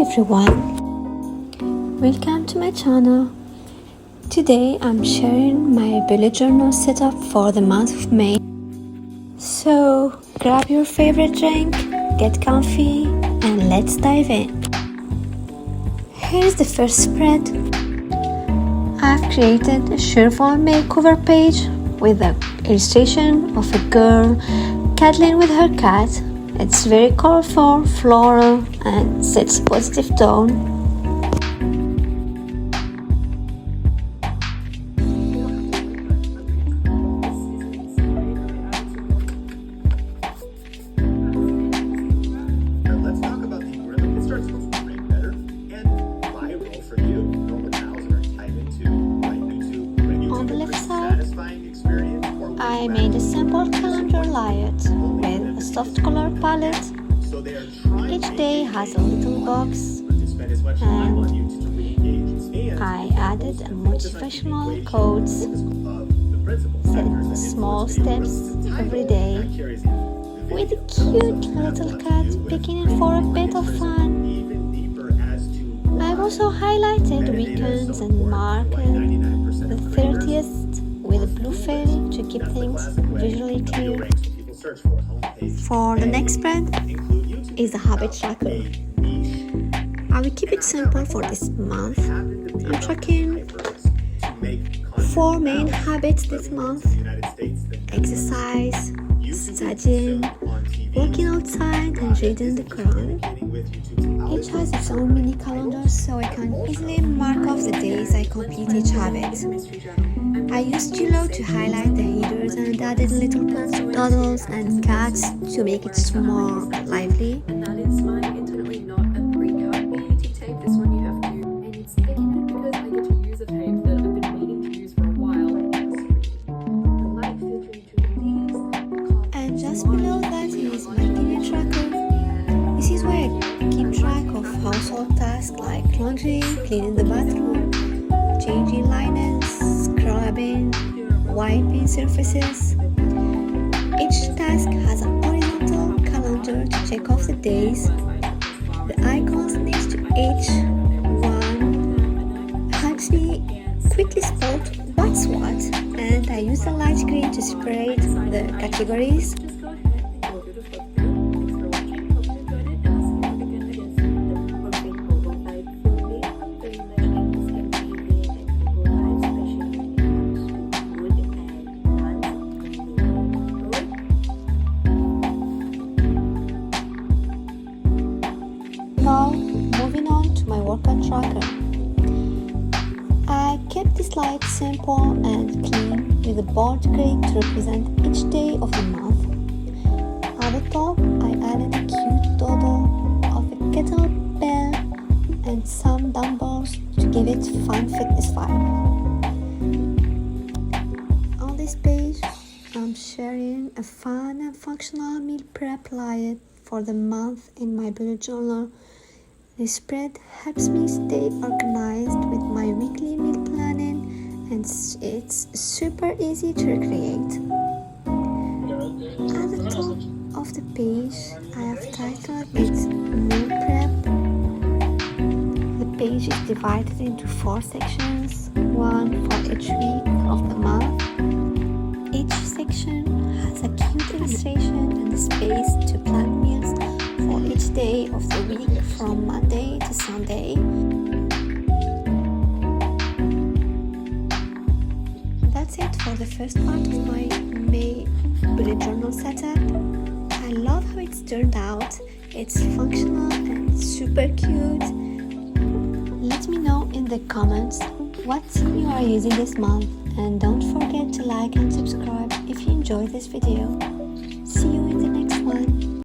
everyone, welcome to my channel. Today I'm sharing my bullet journal setup for the month of May. So grab your favorite drink, get comfy, and let's dive in. Here's the first spread. I've created a Chiffon makeover page with an illustration of a girl cuddling with her cat. It's very colorful, floral, and sets a positive tone. Let's talk about the algorithm. It starts to rank better and viral for you. Normal channels are tied into like YouTube. On the left side, I made a simple calendar layout with a soft color palette. Each day has a little box, and I added a motivational quotes, set small steps every day, with a cute little cat peeking in for a bit of fun. I've also highlighted weekends and marked the 30th with a blue fill to keep things visually clear. For the next spread is a habit tracker. I will keep it simple for this month. I'm tracking 4 main habits this month: exercise, studying, working outside, and reading the Quran. Each has its own mini calendar, so I can easily mark off the days I complete each habit. I used Gilo to highlight the headers and added little plants, doodles, and cats to make it more lively. And that is my internally not a pre-cut PET tape. This one you have to, and it's picking it because I get to use a tape that I've been waiting to use for a while. The light filtering through these. And just below that is my daily tracker. This is where I keep track of household tasks like laundry, cleaning the bathroom, changing linens, scrubbing, wiping surfaces. Each task has a horizontal calendar to check off the days. The icons next to each one helps me quickly spot what's what, and I use the light green to separate the categories. Now, moving on to my workout tracker. I kept this slide simple and clean with a bold grid to represent each day of the month. At the top, I added a cute doodle of a kettlebell and some dumbbells to give it fun fitness vibe. On this page, I'm sharing a fun and functional meal prep layout for the month in my bullet journal. This spread helps me stay organized with my weekly meal planning, and it's super easy to recreate. At the top of the page, I have titled it Meal Prep. The page is divided into 4 sections, one for each week of the month. Each section has a cute illustration and a space to plan meals for each day of the week from Monday to Sunday. That's it for the first part of my May bullet journal setup. I love how it's turned out. It's functional and super cute. Let me know in the comments what theme you are using this month, and don't forget to like and subscribe if you enjoyed this video. See you in the next one.